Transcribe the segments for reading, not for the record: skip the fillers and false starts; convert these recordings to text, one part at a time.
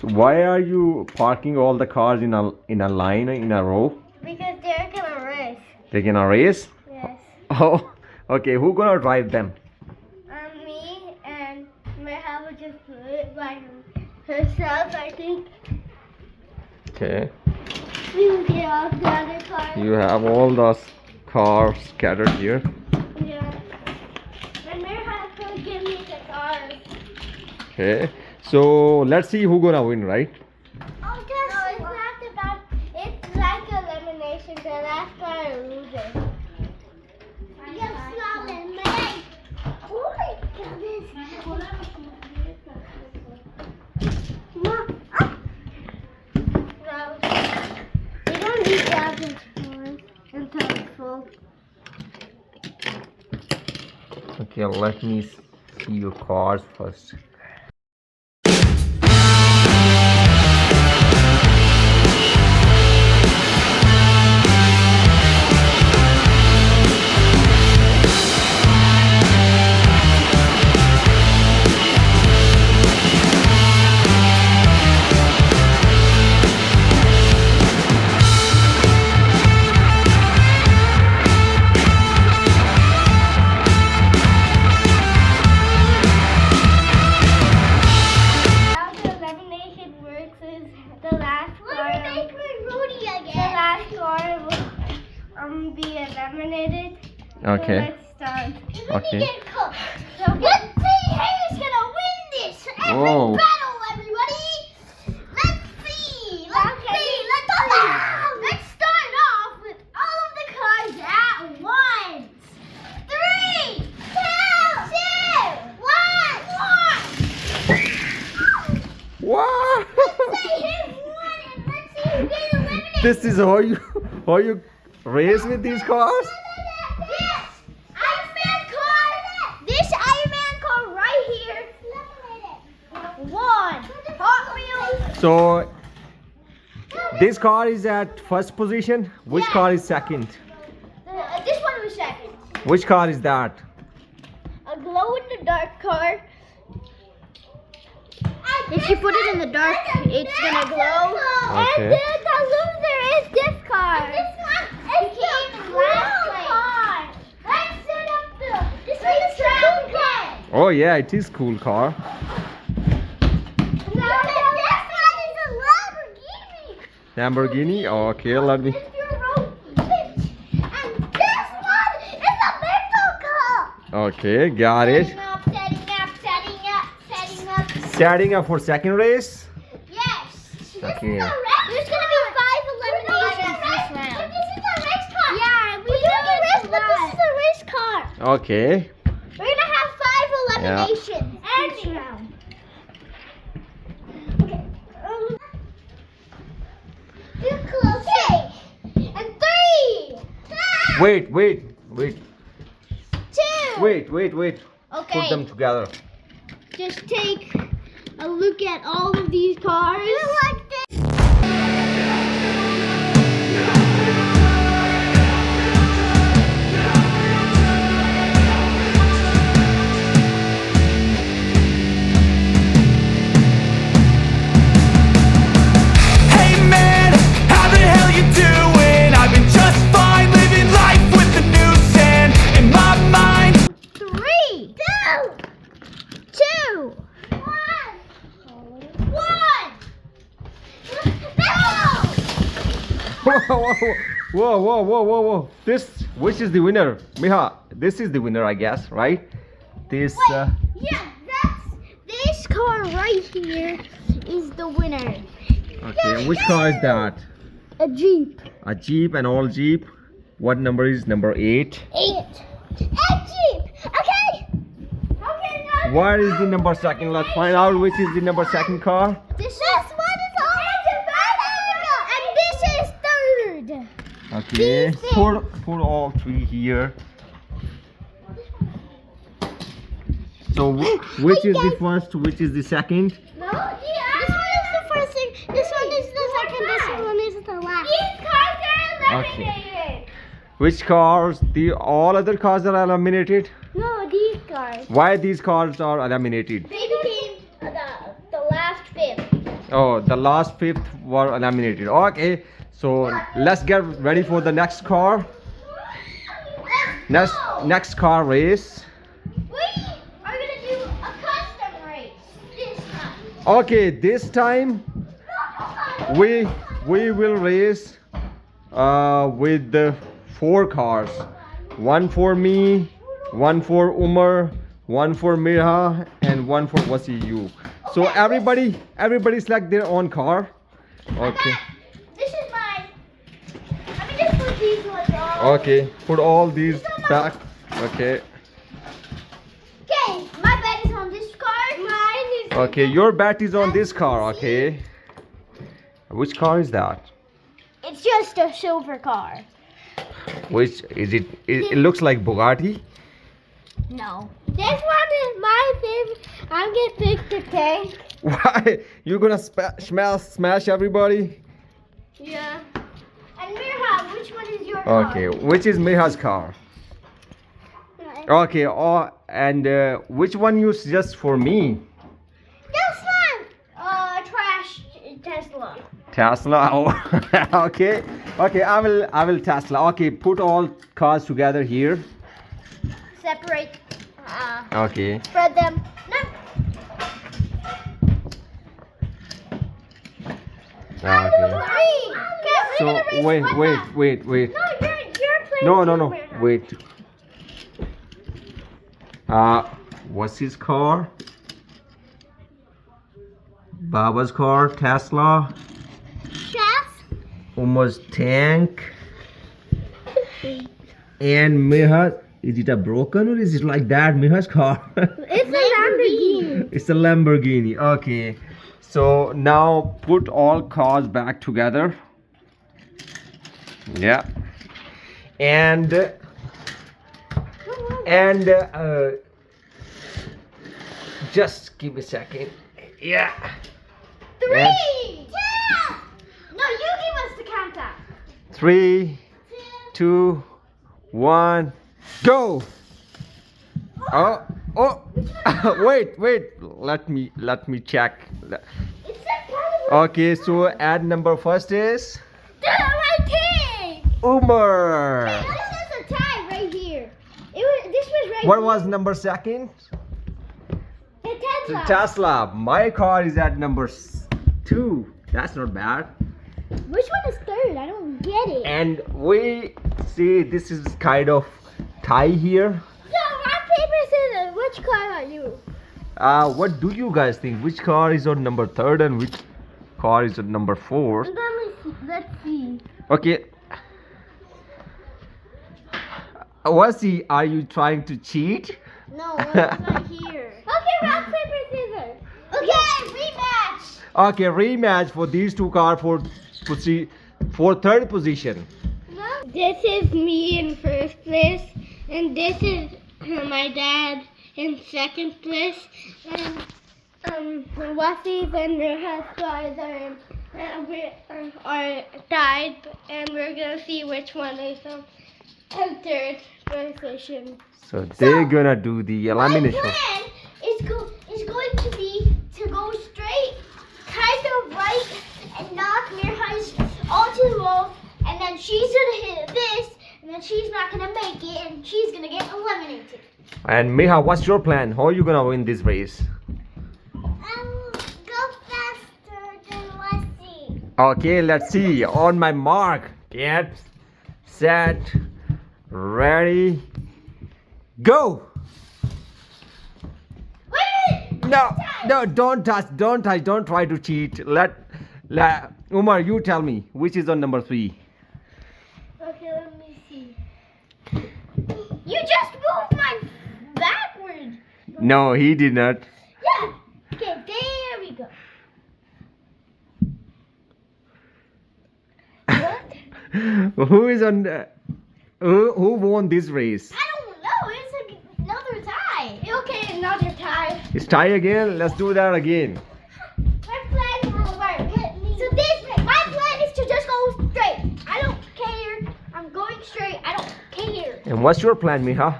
So why are you parking all the cars in a line in a row? Because they're gonna race. They're gonna race? Yes. Oh, okay. Who gonna drive them? Me and Meha will just do it by herself, I think. Okay. We will get off the other car. You have all those cars scattered here. Yeah. And Meha will give me the cars. Okay. So let's see who gonna win, right? Oh, no, it's not about. It's like elimination. The last car loses. Yes, not eliminate. Oh my goodness. Mom, no, we don't need that until it's full. Okay, let me see your cars first. How the elimination works is the last car. The last car will be eliminated. Okay. So let's start. Okay. So let's see who's gonna win this Whoa. battle, everybody. Let's see. Let's start off with all of the cars at once. 3, 2, 1. Wow! Let's see who won and let's see who gets eliminated. This is how you race with these cars? This Iron Man car right here. One. Hot Wheels. So this car is at first position. Which Yeah. car is second? This one was second. Which car is that? A glow in the dark car. If you put it in the dark, it's gonna glow. Okay. And then the loser is this car. This one is the last car. Let's set up this is the cool car. Oh yeah, it is cool car. Now this one is a Lamborghini. Lamborghini. Okay, let me. It's your road bitch. And this one is a mental car. Okay, got it. Setting up. Setting up for second race. Yes. Okay. There's gonna be 5 eliminations this round. But this is a race car. Yeah, we don't get race, but this is a race car. Okay. We're gonna have 5 eliminations this round. Okay. Too close. Okay. And 3. Wait. 2. Wait. Okay. Put them together. Just take a look at all of these cars. Like this. Hey man, how the hell you doing? I've been just fine living life with the new sand in my mind. 3, 2, 1. Whoa. Which is the winner? Miha, this is the winner, I guess, right? This, Yeah, this car right here is the winner. okay, which car is that? A Jeep. A Jeep, an all Jeep. What number is number 8? 8. A Jeep. Okay. Now. What is the number second? Let's find out which is the number second car. This one is all and this is third. Okay. These things. Put all three here. So which is the first? Which is the second? No, this one is the first thing. This one is the second. This one is the last. These cars are eliminated. Which cars? All other cars are eliminated. No, these cars. Why these cars are eliminated? They became the last fifth. Oh, the last fifth were eliminated. Okay, so let's get ready for the next car. Next car race. We are gonna do a custom race this time. Okay, this time we will race with the 4 cars. One for me, one for Umar, one for Mirha, and one for Wasi. So everybody select their own car. Okay. This is mine. Let me just put these ones on. Okay. Put all these back. Okay. Okay, my bet is on this car. Mine is. Okay. Your bet is on this car. Okay. Which car is that? It's just a silver car. Which is it? It looks like Bugatti. No. This one is my favorite. I'm gonna pick the tank. Why? You gonna smash everybody? Yeah. And Mirha, which one is your car? Okay. Which is Meha's car? Okay. Oh, and which one you suggest for me? This one. Trash Tesla. Tesla. Oh, okay. Okay. I will Tesla. Okay. Put all cars together here. Separate. Okay. Spread them. No. Okay. Three. Okay, we're So gonna race wait. one lap. No, you're playing. no. Mirha. Wait. What's his car? Baba's car, Tesla. Chef. Umar's tank. And Meha, is it a broken or is it like that? Meha's car. It's a Lamborghini. It's a Lamborghini. Okay. So now put all cars back together. Yeah. And just give me a second. Yeah. 3, 2. No, you give us the countdown. 3, 2, 1, go. Oh. Wait. Let me check. It's a Okay, so ad number first is my team. Umar. This is a tie right here. This was right What here. was number second? The Tesla. Tesla. My car is at number 2. That's not bad. Which one is third? I don't get it. And we see this is kind of tie here. So, rock, paper, scissors. Which car are you? What do you guys think? Which car is on number 3rd and which car is on number 4th? Let's see. Okay. Wasi, are you trying to cheat? No, it's right here. Okay, rock, paper, scissors. Okay, rematch. Okay, rematch for these two cars for 3rd position. This is me in first place, and this is my dad in second place, and Wasi's and Mirha's cars are tied, and we're gonna see which one is in third position. So they're gonna do the elimination. My plan is going to be to go straight, kind of right, and knock Mirha's onto the wall, and then she's gonna hit this, and then she's not gonna make it, and she's gonna get eliminated. And Meha, what's your plan? How are you gonna win this race? Go faster than Wasi. Okay, let's see. On my mark, get set, ready, go. Wait! No, don't touch, don't try to cheat. Let Umar, you tell me which is on number 3. Okay, let me see. You just moved mine backward. No, he did not. Yeah. Okay, there we go. What? Who is on? Who won this race? I don't know. It's like another tie. Okay, another tie. It's tie again. Let's do that again. My plan will work. So my plan is to just go straight. I don't care. I'm going straight. I don't care. And what's your plan, Miha?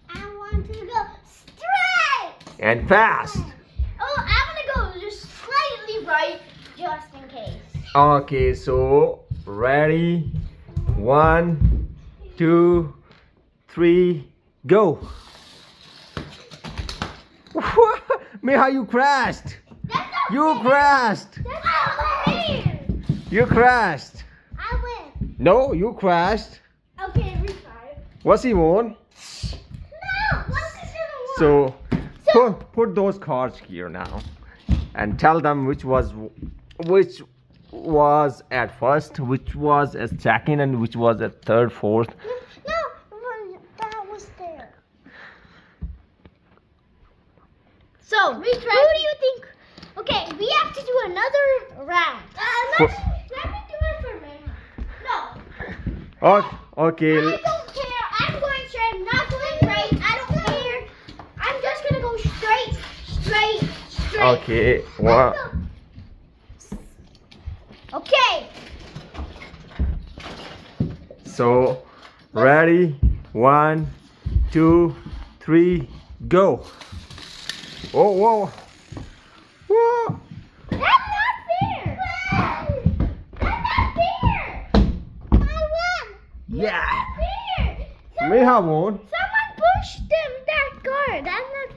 I want to go straight. And fast. Oh, I'm gonna go just slightly right, just in case. Okay, so ready? 1, 2, 3, go. Miha, you crashed. That's not You fair. crashed. That's not fair. You crashed. I win. No, you crashed. Okay, retry. What's he won? No, what's this gonna So put those cards here now, and tell them which was at first, which was at second, and which was at third, fourth. No, that was there. So, who do you think? Okay, we have to do another round. Let me do it for me. No, Okay. I don't care. I'm going straight. I'm not going right. I don't care. I'm just gonna go straight. Okay. One. Okay. So ready? 1, 2, 3, go. Oh, whoa. Whoa. That's not fair. That's not fair. I won. Yeah. Fair. Miha won. Someone pushed them that card. That's not